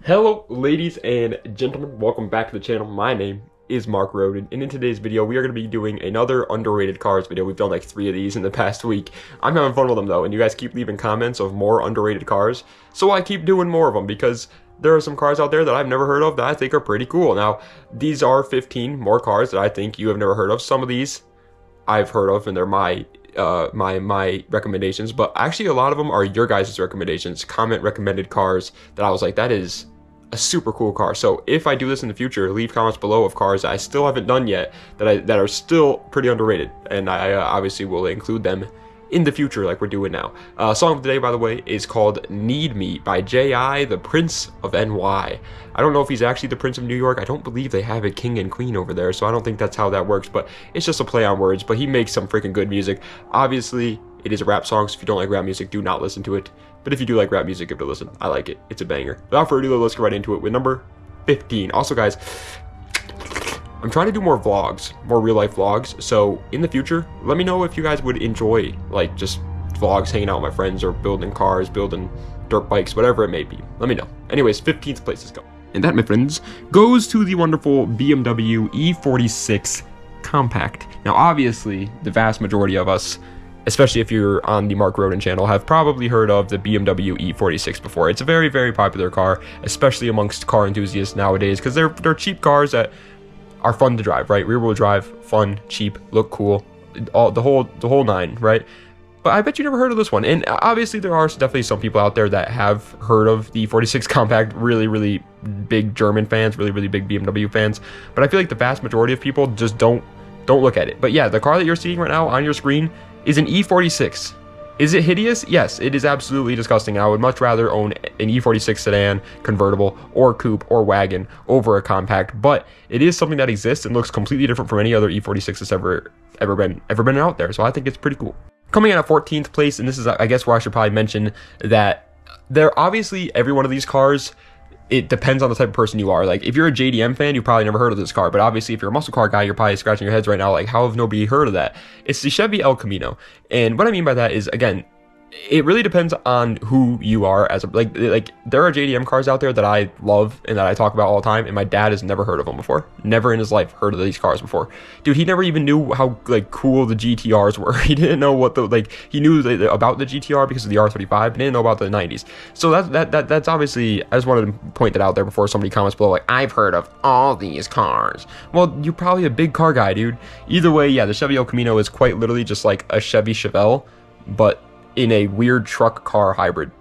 Hello ladies and gentlemen, welcome back to the channel. My name is Mark Roden, and in today's video we are going to be doing another underrated cars video. We've done like 3 of these in the past week. I'm having fun with them though, and you guys keep leaving comments of more underrated cars, so I keep doing more of them because there are some cars out there that I've never heard of that I think are pretty cool. Now these are 15 more cars that I think you have never heard of. Some of these I've heard of and they're my recommendations, but actually a lot of them are your guys' recommendations, comment recommended cars that I was like, that is a super cool car. So if I do this in the future, leave comments below of cars that I still haven't done yet that are still pretty underrated, and I obviously will include them in the future like we're doing now. Song of the day, by the way, is called Need Me by J.I., the Prince of NY. I don't know if he's actually the Prince of New York. I don't believe they have a king and queen over there, so I don't think that's how that works, but it's just a play on words. But he makes some freaking good music. Obviously it is a rap song, so if you don't like rap music, do not listen to it. But if you do like rap music, give it a listen. I like it. It's a banger. Without further ado, let's get right into it with number 15. Also, guys, I'm trying to do more vlogs, more real life vlogs. So in the future, let me know if you guys would enjoy like just vlogs, hanging out with my friends, or building cars, building dirt bikes, whatever it may be. Let me know. Anyways, 15th place, let's go. And that, my friends, goes to the wonderful BMW E46 Compact. Now, obviously, the vast majority of us, especially if you're on the Mark Roden channel, have probably heard of the BMW E46 before. It's a very, very popular car, especially amongst car enthusiasts nowadays, because they're cheap cars that are fun to drive, right? Rear wheel drive, fun, cheap, look cool, the whole nine, right? But I bet you never heard of this one. And obviously there are definitely some people out there that have heard of the 46 Compact, really big German fans, really big BMW fans. But I feel like the vast majority of people just don't look at it. But yeah, the car that you're seeing right now on your screen is an E46. Is it hideous? Yes, it is absolutely disgusting. I would much rather own an E46 sedan, convertible, or coupe, or wagon over a compact, but it is something that exists and looks completely different from any other E46 that's ever been out there, so I think it's pretty cool. Coming in at 14th place, and this is, I guess, where I should probably mention that there obviously, every one of these cars, it depends on the type of person you are. Like, if you're a JDM fan, you've probably never heard of this car, but obviously if you're a muscle car guy, you're probably scratching your heads right now like, how have nobody heard of that? It's the Chevy El Camino. And what I mean by that is, again, it really depends on who you are as a, like there are JDM cars out there that I love and that I talk about all the time, and my dad has never heard of them before. Never in his life heard of these cars before. Dude, he never even knew how like cool the GTRs were. He didn't know what the he knew about the GTR because of the R35, but didn't know about the 90s. So that's obviously, I just wanted to point that out there before somebody comments below like, I've heard of all these cars. Well, you're probably a big car guy, dude. Either way, yeah, the Chevy El Camino is quite literally just like a Chevy Chevelle, but in a weird truck car hybrid.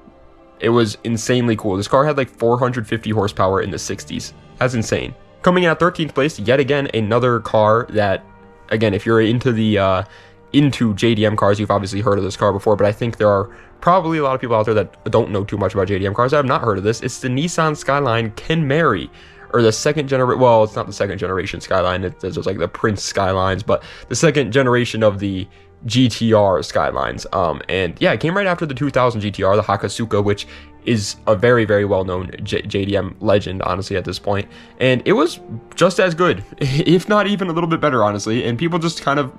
It was insanely cool. This car had like 450 horsepower in the 60s. That's insane. Coming in at 13th place, yet again, another car that, again, if you're into the into JDM cars, you've obviously heard of this car before, but I think there are probably a lot of people out there that don't know too much about JDM cars. I have not heard of this. It's the Nissan Skyline Kenmary, or the second generation. Well, it's not the second generation Skyline. It's like the Prince Skylines, but the second generation of the GTR Skylines. And yeah, it came right after the 2000 GTR, the Hakasuka, which is a very well-known JDM legend, honestly, at this point. And it was just as good, if not even a little bit better, honestly. And people just kind of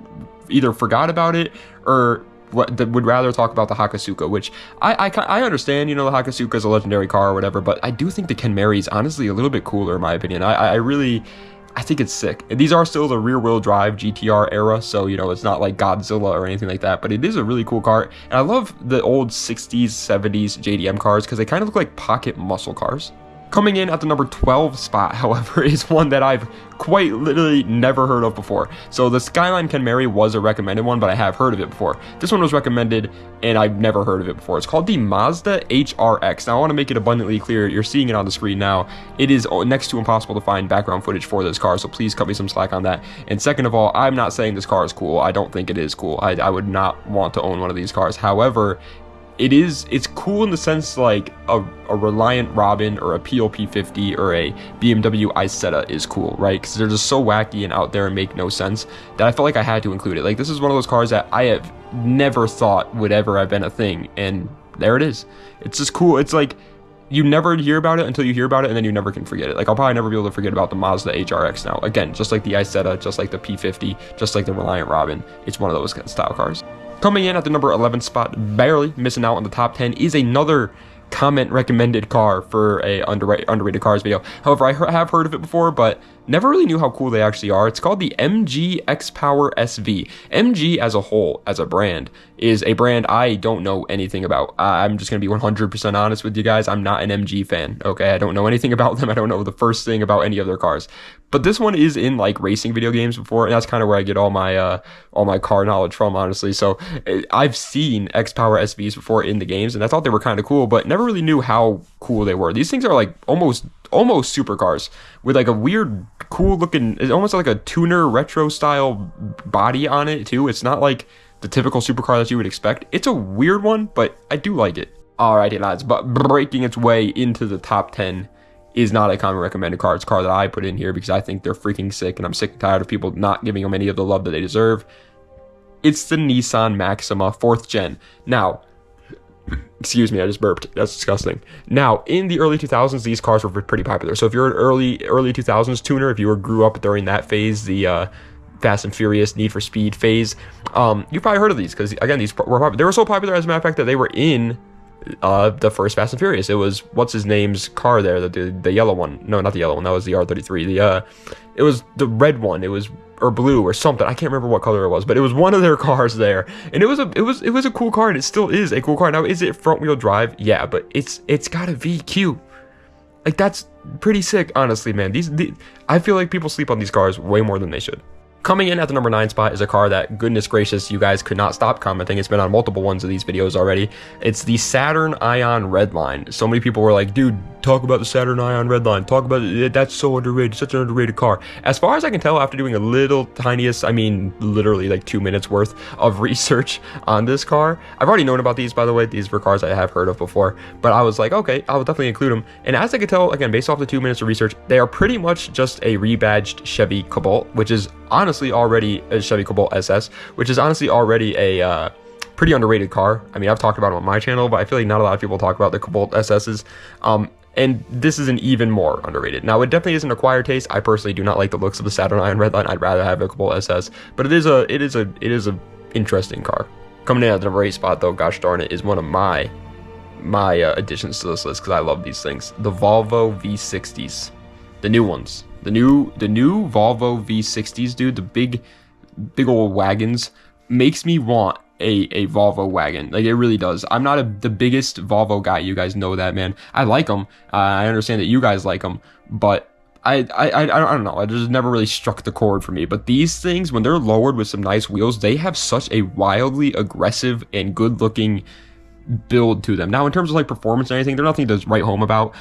either forgot about it or would rather talk about the Hakasuka, which I understand, you know, the Hakasuka is a legendary car or whatever, but I do think the Kenmary is honestly a little bit cooler in my opinion. I think it's sick. And these are still the rear-wheel drive GTR era, so, you know, it's not like Godzilla or anything like that, but it is a really cool car. And I love the old 60s, 70s JDM cars because they kind of look like pocket muscle cars. Coming in at the number 12 spot, however, is one that I've quite literally never heard of before. So the Skyline Kenmary was a recommended one, but I have heard of it before. This one was recommended, and I've never heard of it before. It's called the Mazda HRX. Now, I want to make it abundantly clear. You're seeing it on the screen now. It is next to impossible to find background footage for this car, so please cut me some slack on that. And second of all, I'm not saying this car is cool. I don't think it is cool. I would not want to own one of these cars. However, it's cool in the sense like a Reliant Robin or a PLP 50 or a BMW Isetta is cool, right? Because they're just so wacky and out there and make no sense that I felt like I had to include it. Like, this is one of those cars that I have never thought would ever have been a thing, and there it is. It's just cool. It's like you never hear about it until you hear about it, and then you never can forget it. Like, I'll probably never be able to forget about the Mazda HRX now. Again, just like the Isetta, just like the P50, just like the Reliant Robin, it's one of those style cars. Coming in at the number 11 spot, barely missing out on the top 10, is another comment recommended car for a underrated cars video. However, I have heard of it before, but never really knew how cool they actually are. It's called the MG XPower SV. MG as a whole, as a brand, is a brand I don't know anything about. I'm just going to be 100% honest with you guys. I'm not an MG fan, okay? I don't know anything about them. I don't know the first thing about any of their cars. But this one is in like racing video games before, and that's kind of where I get all my car knowledge from, honestly. So I've seen XPower SVs before in the games, and I thought they were kind of cool, but never really knew how cool they were. These things are like almost supercars with like a weird cool looking, it's almost like a tuner retro style body on it too. It's not like the typical supercar that you would expect. It's a weird one, but I do like it. Alrighty lads, but breaking its way into the top 10 is not a common recommended car. It's a car that I put in here because I think they're freaking sick, and I'm sick and tired of people not giving them any of the love that they deserve. It's the Nissan Maxima 4th gen. Now, excuse me, I just burped. That's disgusting. Now, in the early 2000s, these cars were pretty popular. So if you're an early 2000s tuner, if you grew up during that phase, the Fast and Furious, Need for Speed phase, you probably heard of these because, again, these were they were so popular, as a matter of fact, that they were in the first Fast and Furious. It was what's his name's car there, the yellow one. No, not the yellow one. That was the R33. It was the red one. It was, or blue or something. I can't remember what color it was, but it was one of their cars there, and it was a cool car, and it still is a cool car. Now, is it front wheel drive? Yeah, but it's got a VQ. Like, that's pretty sick, honestly, man. I feel like people sleep on these cars way more than they should. Coming in at the number 9 spot is a car that, goodness gracious, you guys could not stop commenting. It's been on multiple ones of these videos already. It's the Saturn Ion Redline. So many people were like, dude, talk about the Saturn Ion Redline. Talk about it. That's so underrated. Such an underrated car. As far as I can tell, after doing a little tiniest, I mean, literally like 2 minutes worth of research on this car. I've already known about these, by the way. These were cars I have heard of before. But I was like, okay, I will definitely include them. And as I could tell, again, based off the 2 minutes of research, they are pretty much just a rebadged Chevy Cobalt, which is honestly already a Chevy Cobalt SS, which is honestly already a pretty underrated car. I mean, I've talked about it on my channel, but I feel like not a lot of people talk about the Cobalt SSs. And this is an even more underrated. Now, it definitely is an acquired taste. I personally do not like the looks of the Saturn Ion Redline. I'd rather have a Cobalt SS, but it is a interesting car. Coming in at the number 8 spot, though, gosh darn it, is one of my additions to this list because I love these things. The Volvo V60s, the new ones. The new Volvo V60s, dude, the big old wagons, makes me want a Volvo wagon. Like, it really does. I'm not the biggest Volvo guy. You guys know that, man. I like them. I understand that you guys like them, but I don't know. It just never really struck the chord for me. But these things, when they're lowered with some nice wheels, they have such a wildly aggressive and good-looking build to them. Now, in terms of like performance and anything, they're nothing to write home about.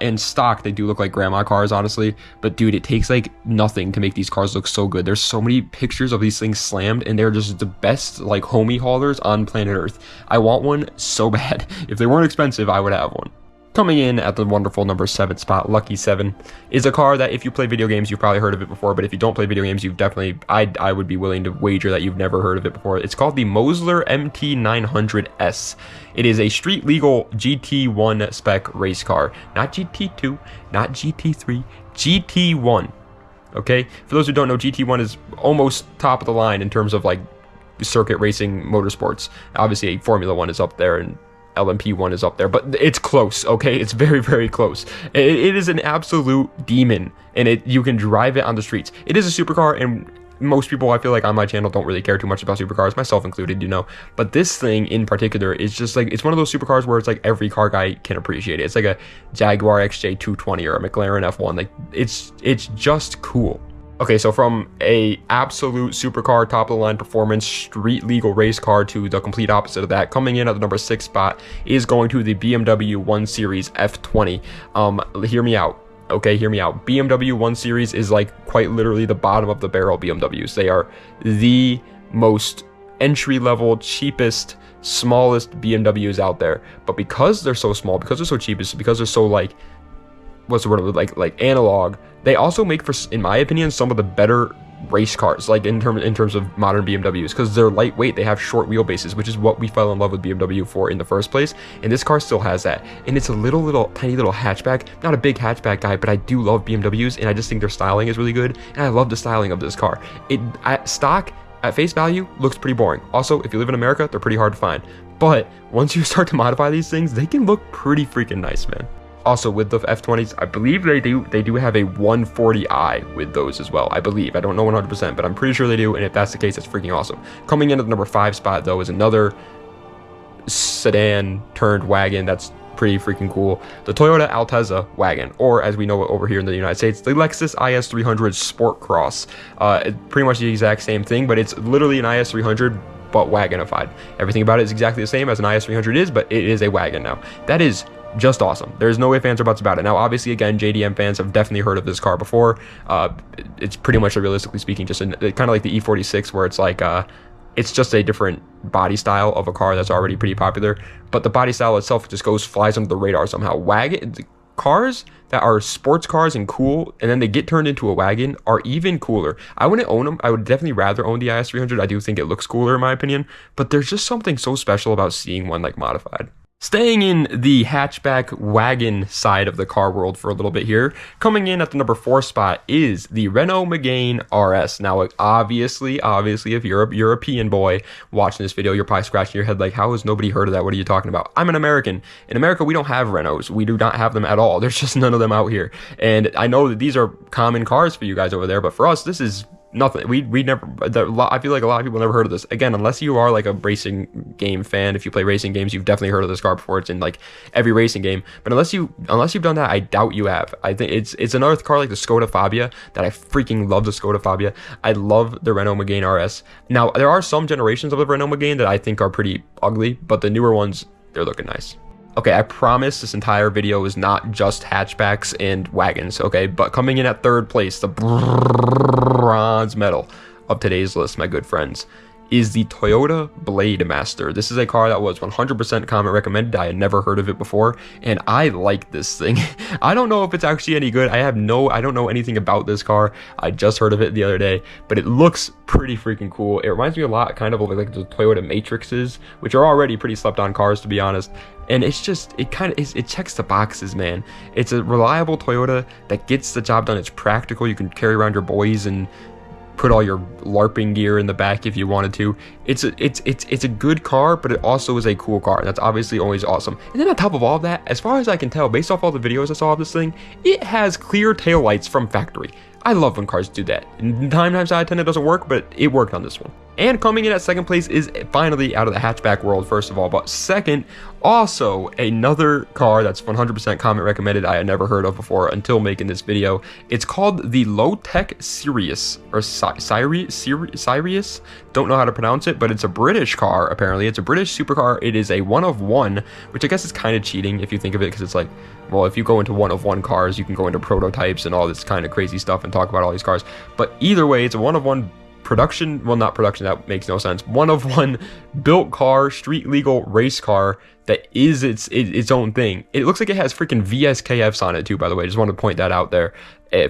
In stock, they do look like grandma cars, honestly. But dude, it takes like nothing to make these cars look so good. There's so many pictures of these things slammed, and they're just the best like homie haulers on planet Earth. I want one so bad. If they weren't expensive, I would have one. Coming in at the wonderful number 7 spot, Lucky 7, is a car that if you play video games, you've probably heard of it before, but if you don't play video games, you've definitely, I would be willing to wager that you've never heard of it before. It's called the Mosler MT900S. It is a street legal GT1 spec race car. Not GT2, not GT3, GT1. Okay? For those who don't know, GT1 is almost top of the line in terms of like circuit racing motorsports. Obviously, Formula 1 is up there, and LMP1 is up there, but it's close, okay? It's very, very close. It is an absolute demon, and you can drive it on the streets. It is a supercar, and most people, I feel like, on my channel don't really care too much about supercars, myself included, you know. But this thing in particular is just like, it's one of those supercars where it's like every car guy can appreciate it. It's like a Jaguar XJ220 or a McLaren F1. Like, it's just cool. Okay, so from a absolute supercar, top-of-the-line performance, street-legal race car to the complete opposite of that, coming in at the number 6 spot is going to the BMW 1 Series F20. Hear me out, okay? Hear me out. BMW 1 Series is like quite literally the bottom of the barrel BMWs. They are the most entry-level, cheapest, smallest BMWs out there. But because they're so small, because they're so cheap, because they're so like, what's the word, like analog, they also make, for, in my opinion, some of the better race cars, like in terms of modern BMWs, because they're lightweight, they have short wheelbases, which is what we fell in love with BMW for in the first place, and this car still has that. And it's a tiny little hatchback. Not a big hatchback guy, but I do love BMWs, and I just think their styling is really good, and I love the styling of this car. Stock at face value looks pretty boring. Also, if you live in America, they're pretty hard to find. but once you start to modify these things, they can look pretty freaking nice, man. Also, with the F20s, I believe they do have a 140i with those as well. I believe. I don't know 100%, but I'm pretty sure they do, and if that's the case, that's freaking awesome. Coming in at the number 5 spot, though, is another sedan turned wagon that's pretty freaking cool. The Toyota Alteza wagon, or as we know it over here in the United States, the Lexus IS300 Sport Cross. Pretty much the exact same thing, but it's literally an IS300 but wagonified. Everything about it is exactly the same as an IS300 is, but it is a wagon now. That is just awesome. There's no ifs, ands, or buts about it. Now, obviously, again, JDM fans have definitely heard of this car before. It's pretty much, realistically speaking, just kind of like the E46, where it's like it's just a different body style of a car that's already pretty popular, but the body style itself just flies under the radar somehow. Cars that are sports cars and cool, and then they get turned into a wagon, are even cooler. I wouldn't own them. I would definitely rather own the IS300. I do think it looks cooler in my opinion, but there's just something so special about seeing one like modified. Staying in the hatchback wagon side of the car world for a little bit here, coming in at the number 4 spot is the Renault Main RS. Now, obviously, if you're a European boy watching this video, you're probably scratching your head like, how has nobody heard of that? What are you talking about? I'm an American. In America, we don't have Renaults. We do not have them at all. There's just none of them out here. And I know that these are common cars for you guys over there, but for us, this is nothing. We never. I feel like a lot of people never heard of this. Again, unless you are like a racing game fan, if you play racing games, you've definitely heard of this car before. It's in like every racing game. But unless you've done that, I doubt you have. I think it's another car like the Skoda Fabia that I freaking love. The Skoda Fabia. I love the Renault Main RS. Now there are some generations of the Renault Main that I think are pretty ugly, but the newer ones, they're looking nice. Okay, I promise this entire video is not just hatchbacks and wagons, okay? But coming in at 3rd place, the bronze medal of today's list, my good friends, is the Toyota Blademaster. This is a car that was 100% comment recommended. I had never heard of it before, and I like this thing. I don't know if it's actually any good. I don't know anything about this car. I just heard of it the other day, but it looks pretty freaking cool. It reminds me a lot kind of like the Toyota Matrixes, which are already pretty slept on cars, to be honest. And it's just, it checks the boxes, man. It's a reliable Toyota that gets the job done. It's practical. You can carry around your boys and put all your LARPing gear in the back if you wanted to. It's a good car, but it also is a cool car. That's obviously always awesome. And then on top of all of that, as far as I can tell, based off all the videos I saw of this thing, it has clear taillights from factory. I love when cars do that. 9 times out of 10 it doesn't work, but it worked on this one. And coming in at 2nd place is finally out of the hatchback world, first of all, but second, also another car that's 100% comment recommended I had never heard of before until making this video. It's called the Lowtech Sirius, or Sirius? Don't know how to pronounce it, but it's a British car, apparently. It's a British supercar. It is a one-of-one, which I guess is kind of cheating if you think of it, because it's like, well, if you go into one-of-one cars, you can go into prototypes and all this kind of crazy stuff and talk about all these cars. But either way, it's a one-of-one production, well, not production, that makes no sense, one-of-one built car, street legal race car that is its own thing. It looks like it has freaking VSKFs on it too, by the way. Just wanted to point that out there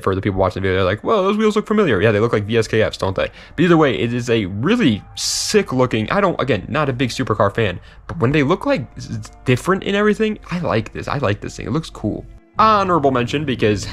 for the people watching the video. They're like, well, those wheels look familiar. Yeah, they look like VSKFs, don't they? But either way, it is a really sick looking, again, not a big supercar fan, but when they look like different in everything, I like this. I like this thing. It looks cool. Honorable mention, because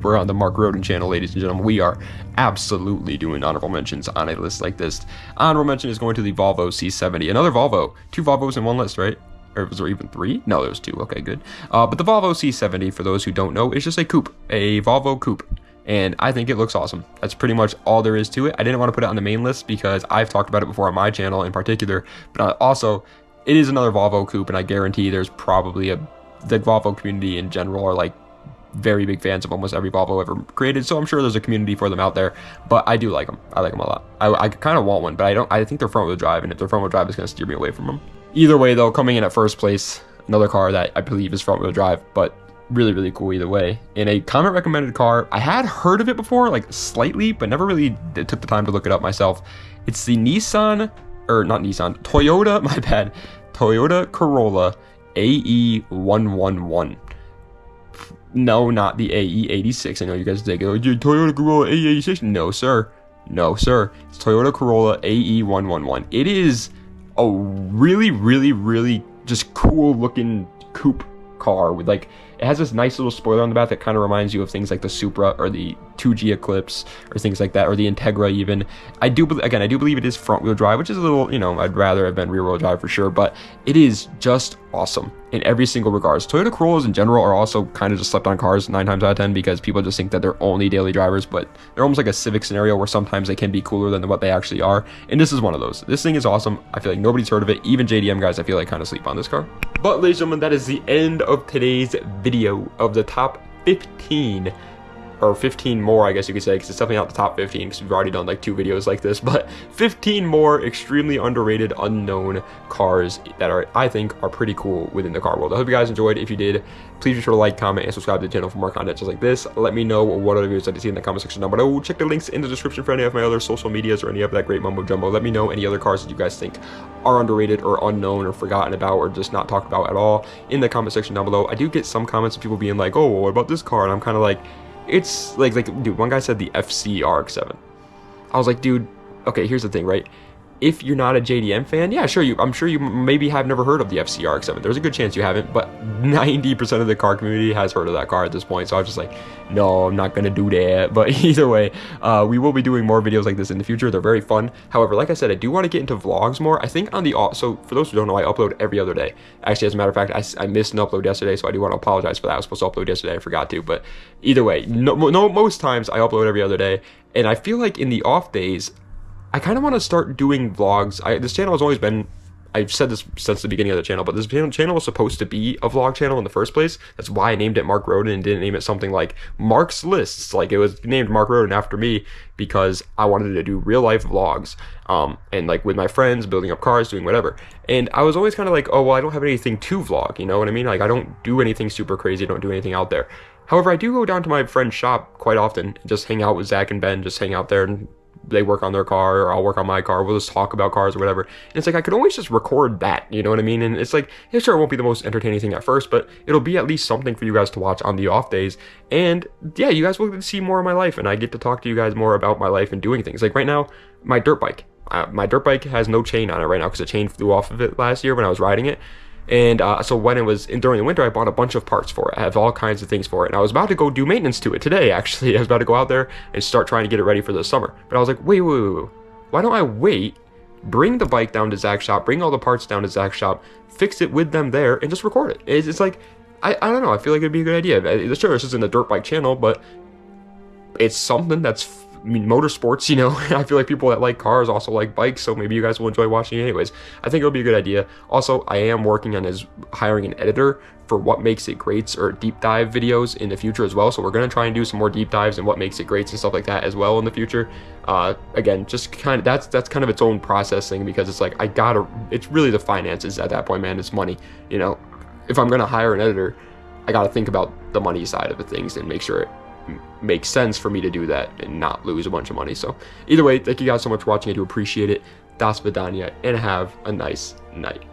we're on the Mark Roden channel, ladies and gentlemen. We are absolutely doing honorable mentions on a list like this. Honorable mention is going to the Volvo C70. Another Volvo. 2 Volvos in one list, right? Or was there even 3? No, there was 2. Okay, good. But the Volvo C70, for those who don't know, is just a coupe. A Volvo coupe. And I think it looks awesome. That's pretty much all there is to it. I didn't want to put it on the main list because I've talked about it before on my channel in particular. But also, it is another Volvo coupe, and I guarantee there's probably the Volvo community in general are like very big fans of almost every Volvo ever created, so I'm sure there's a community for them out there. But I do like them. I like them a lot. I kind of want one, but I think they're front wheel drive, and if they're front wheel drive, it's going to steer me away from them. Either way, though, coming in at 1st place, another car that I believe is front wheel drive, but really, really cool either way. In a comment recommended car, I had heard of it before, like slightly, but never really took the time to look it up myself. It's the Toyota, my bad, Toyota Corolla AE111. No, not the AE86. I know you guys think, oh, Toyota Corolla AE86. No, sir. No, sir. It's Toyota Corolla AE111. It is a really, really, really just cool looking coupe car with like, It has this nice little spoiler on the back that kind of reminds you of things like the Supra or the 2G Eclipse or things like that, or the Integra even. I do believe it is front wheel drive, which is a little, you know, I'd rather have been rear wheel drive for sure, but it is just awesome in every single regards. Toyota Corollas in general are also kind of just slept on cars 9 times out of 10 because people just think that they're only daily drivers, but they're almost like a Civic scenario where sometimes they can be cooler than what they actually are, and this is one of those. This thing is awesome. I feel like nobody's heard of it. Even JDM guys, I feel like, kind of sleep on this car. But ladies and gentlemen, that is the end of today's video of the top 15, or 15 more, I guess you could say, because it's definitely not the top 15 because we've already done like 2 videos like this, but 15 more extremely underrated, unknown cars that are, I think, are pretty cool within the car world. I hope you guys enjoyed. If you did, please be sure to like, comment, and subscribe to the channel for more content just like this. Let me know what other videos I'd like to see in the comment section down below. Check the links in the description for any of my other social medias or any of that great mumbo jumbo. Let me know any other cars that you guys think are underrated or unknown or forgotten about or just not talked about at all in the comment section down below. I do get some comments of people being like, oh, what about this car? And I'm kind of like, it's like, dude, one guy said the FC RX-7. I was like, dude, okay, here's the thing, right? If you're not a JDM fan, yeah, sure, I'm sure you maybe have never heard of the FC RX-7. There's a good chance you haven't, but 90% of the car community has heard of that car at this point. So I was just like, no, I'm not gonna do that. But either way, we will be doing more videos like this in the future. They're very fun. However, like I said, I do want to get into vlogs more. I think on the, so for those who don't know, I upload every other day. Actually, as a matter of fact, I missed an upload yesterday, so I do want to apologize for that. I was supposed to upload yesterday, I forgot to. But either way, no, most times I upload every other day, and I feel like in the off days, I kind of want to start doing vlogs. This channel has always been, I've said this since the beginning of the channel, but this channel was supposed to be a vlog channel in the first place. That's why I named it Mark Roden and didn't name it something like Mark's Lists. Like, it was named Mark Roden after me because I wanted to do real life vlogs, and like with my friends, building up cars, doing whatever. And I was always kind of like, oh, well, I don't have anything to vlog, you know what I mean? Like, I don't do anything super crazy, I don't do anything out there. However, I do go down to my friend's shop quite often and just hang out with Zach and Ben, just hang out there, and they work on their car or I'll work on my car. We'll just talk about cars or whatever. And it's like, I could always just record that, you know what I mean? And it's like, yeah, sure, it won't be the most entertaining thing at first, but it'll be at least something for you guys to watch on the off days. And yeah, you guys will see more of my life, and I get to talk to you guys more about my life and doing things. Like right now, my dirt bike has no chain on it right now because the chain flew off of it last year when I was riding it. And so when it was during the winter, I bought a bunch of parts for it. I have all kinds of things for it. And I was about to go do maintenance to it today, actually. I was about to go out there and start trying to get it ready for the summer. But I was like, wait. Why don't I wait, bring the bike down to Zach's shop, bring all the parts down to Zach's shop, fix it with them there, and just record it. It's like, I don't know. I feel like it'd be a good idea. Sure, this isn't a dirt bike channel, but it's something that's, I mean, motorsports, you know. I feel like people that like cars also like bikes, so maybe you guys will enjoy watching it anyways. I think it'll be a good idea. Also, I am working on hiring an editor for What Makes It Greats or deep dive videos in the future as well. So we're going to try and do some more deep dives and What Makes It Greats and stuff like that as well in the future. Again, just kind of, that's kind of its own processing, because it's like, it's really the finances at that point, man. It's money, you know. If I'm going to hire an editor, I got to think about the money side of the things and make sure it makes sense for me to do that and not lose a bunch of money. So either way, thank you guys so much for watching. I do appreciate it. Das Vidania, and have a nice night.